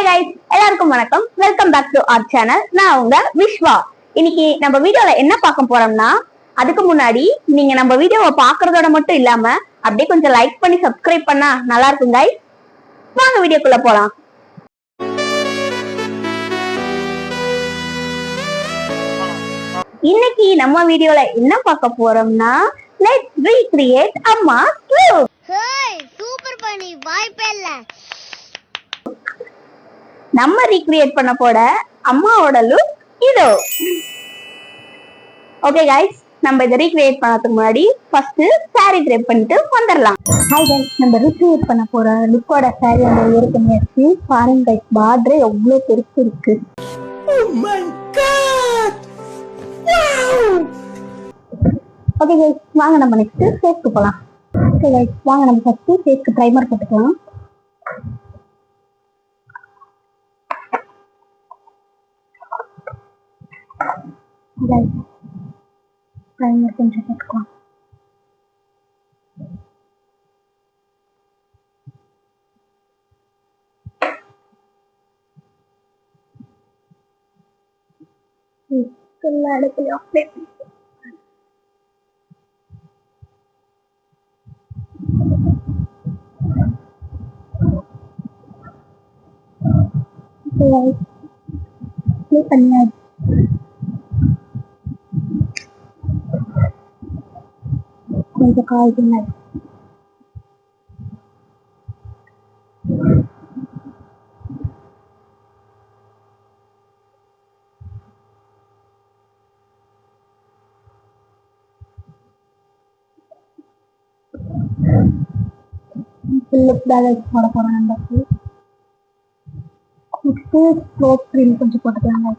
Hi guys, எல்லாருக்கும் வணக்கம். Welcome back to our channel. நான் உங்க விஸ்வா. இன்னைக்கு நம்ம வீடியோல என்ன பார்க்க போறோம்னா, அதுக்கு முன்னாடி நீங்க நம்ம வீடியோவை பாக்குறதோட மட்டும் இல்லாம அப்படியே கொஞ்சம் லைக் பண்ணி சப்ஸ்கிரைப் பண்ணா நல்லா இருக்கும் கைஸ். வாங்க வீடியோக்குள்ள போலாம். இன்னைக்கு நம்ம வீடியோல என்ன பார்க்க போறோம்னா, லெட்ஸ் ரீக்ரியேட் அம்மாஸ் லுக். சூப்பர் பண்ணி வாய்ப்பே இல்ல. நம்ம ரீக்ரியேட் பண்ண போற அம்மாவோட லுக் இதோ. ஓகே கைஸ், நம்ம இதை ரீக்ரியேட் பண்ணதுக்கு முன்னாடி ஃபர்ஸ்ட் சாரி கிரேப் பண்ணிட்டு வந்துடலாம். ஹாய் கைஸ், நம்ம ரீக்ரியேட் பண்ண போற லுக்கோட சாரி அந்த இருக்கு முயற்சி பாருங்க கைஸ், பார்டரே எவ்வளவு பெருசு இருக்கு. ஓகே கைஸ், வாங்க நம்ம நெக்ஸ்ட் ஃபேஸ்க்கு போலாம். ஓகே கைஸ், வாங்க நம்ம ஃபர்ஸ்ட் ஃபேஸ்க்கு ப்ரைமர் போட்டுக்கலாம். ப்ரைமர் கொஞ்சம் போட்டுக்கலாம். எல்லா இடத்துலயும் அப்ளை பண்ணி பண்ணியாச்சு. கொஞ்சம் காய்கறி போட போறோம். நம்ம ரோஸ் கிரீம் கொஞ்சம் போட்டுக்கலாங்க.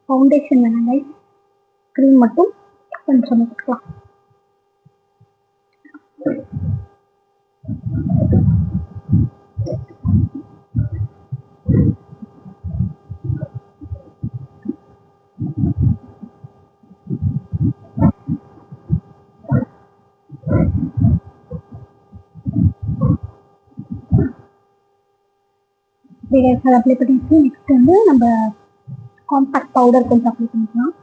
ஃபவுண்டேஷன் வேணாங்க, கிரீம் மட்டும் கொஞ்சம் போட்டுக்கலாம். அப்ளை பண்ணிட்டு நெக்ஸ்ட் வந்து நம்ம காம்பாக்ட் பவுடர் கொஞ்சம் அப்ளை பண்ணிக்கலாம்.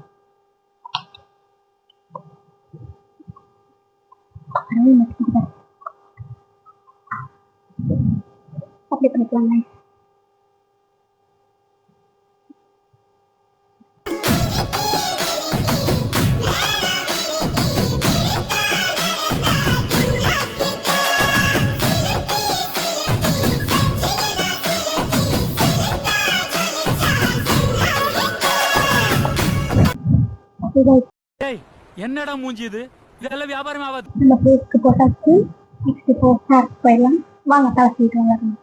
அப்ளை பண்ணிக்கலாங்க. என்னடா மூஞ்சி இது? இதெல்லாம் வியாபாரம் ஆகாது. நம்ம ஃபேஸ்க்கு போட்டாச்சு. நெக்ஸ்ட் இப்போ ஹேர் போயிடலாம். வாங்க தலசிட்டு வரலாம்.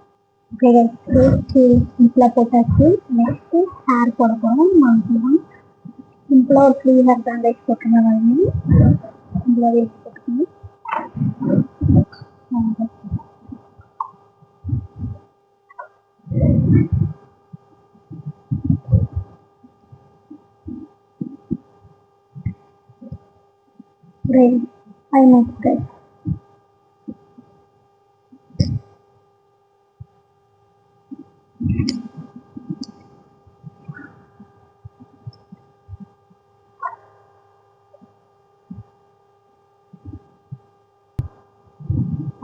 ஃபேஸ்க்கு சிம்பிளாக போட்டாச்சு. நெக்ஸ்ட் ஹேர் போட போகிறோம். வாங்கிக்கலாம். சிம்பிளாக ஒரு 3 ஹேர் பேண்டேஜ் போட்டுருந்தாங்க. சிம்பிளாகவே போட்டுக்கணும். Great. I know that.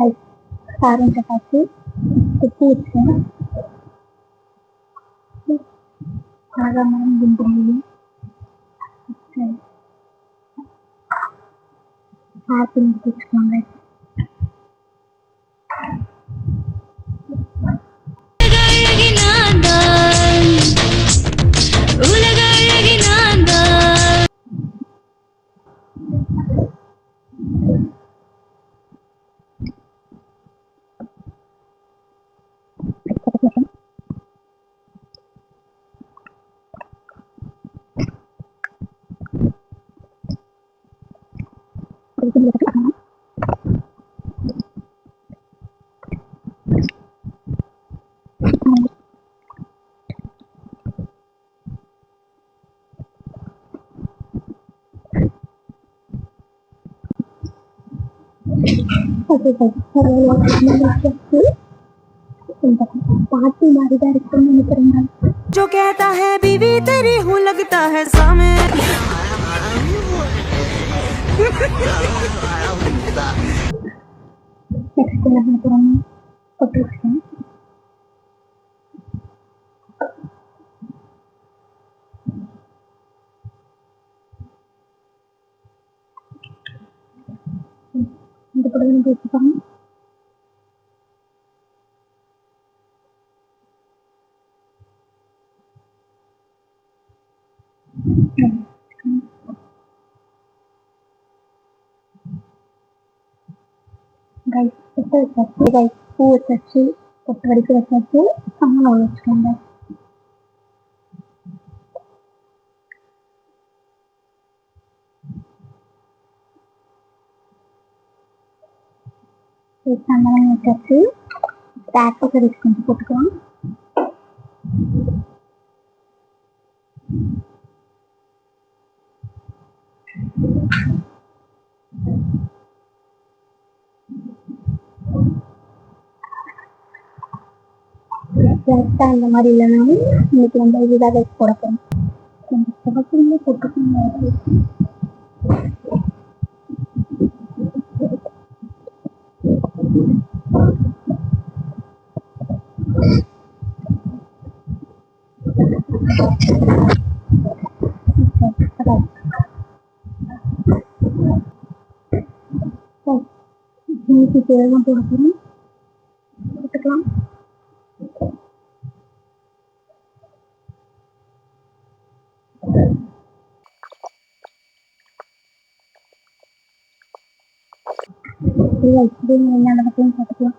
I starting to have to put it. Happy to come back. Okay வச்சாச்சு. இந்த பாட்டி மாதிரி தான் இருக்குன்னு நினைக்கிறேங்க. जो कहता है बीवी तेरी हूँ लगता है सामे நெக்ஸ்ட் என்ன பண்ண போறோம்? போட்டு வச்சுக்கோங்க. இந்த படம் நம்ம வச்சுக்கோங்க. கைஸ் பொட்டு வச்சாச்சு. கைஸ் பூ வச்சாச்சு, பொட்டு வரைக்கும் வச்சாச்சு. சம்மணம் வச்சுக்கோங்க. சம்மணம் வச்சாச்சு. ஆக்சசரிஸ் கொஞ்சம் போட்டுக்கலாம். கரெக்டாக இந்த மாதிரி இல்லைனாலும் இன்னைக்கு நம்ம இதுதான் கைஸ் போட போகிறோம். கொஞ்சம் சிவப்புமே போட்டுக்கோங்க. இன்னைக்கு தேவைதான் போட போகிறோம். போட்டுக்கலாம். என்ன பற்றியும் பார்த்துக்கலாம்.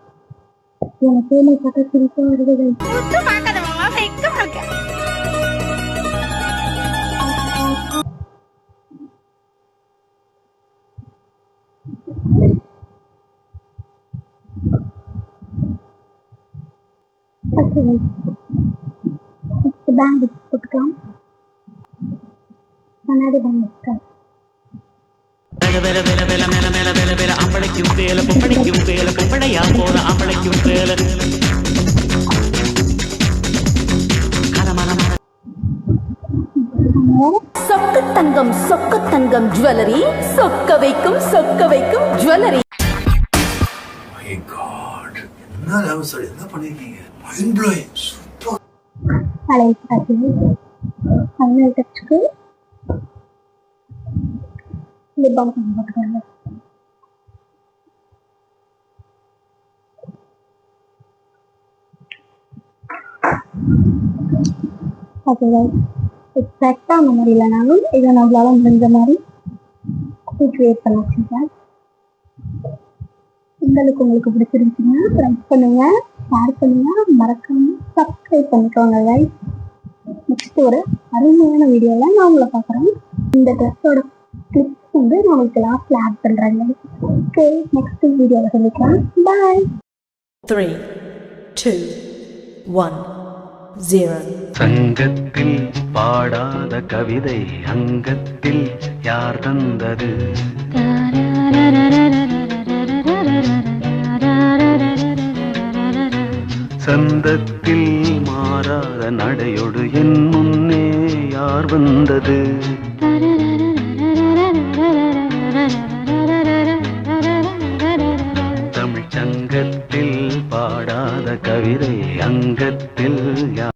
எனக்கு நீ பார்த்தா சிரிப்பா வருது. பேண்ட் போட்டுக்கலாம். கண்ணாடி பேண்ட் வச்சுக்கலாம். அம்பளைக்கும் வேலை பொம்பளைக்கும் வேலை பொம்பளையா போற அம்பளைக்கும் வேலை சொக்க தங்கம் ஜுவல்லரி சொக்க வைக்கும் ஜுவல்லரி. என்ன பண்ணிருக்கீங்க? Mind blowing. சூப்பர். ஃபைனல் டச்சுக்கு லிப் பாம் கொஞ்சம் போட்டுக்கோங்க. ஓகே கைஸ், எக்ஸாக்டாக அந்த மாதிரி இல்லைனாலும் இதை நம்மளால முடிஞ்ச மாதிரி கிரியேட் பண்ணி வச்சுருக்கேன். உங்களுக்கு பிடிச்சிருந்துச்சுன்னா லைக் பண்ணுங்க, ஷேர் பண்ணுங்க, மறக்காம சப்ஸ்கிரைப் பண்ணிக்கோங்க கைஸ். நெக்ஸ்ட் ஒரு அருமையான வீடியோவில் நான் உங்களை பார்க்குறேன். இந்த ட்ரெஸ்ஸோட கிளிப்ஸ் வந்து நான் உங்களுக்கு லாஸ்ட்ல ஆட் பண்ணுறேன். ஓகே, நெக்ஸ்ட் வீடியோவில் சந்திக்கலாம். பாய். 3, 2, 1, 0. சங்கத்தில் பாடாத கவிதை அங்கத்தில் யார் தந்தது? சந்தத்தில் மாறாத நடையோடு என் முன்னே யார் வந்தது? தமிழ் சங்கத்தில் பாடாத கவிதை அங்கத்தில்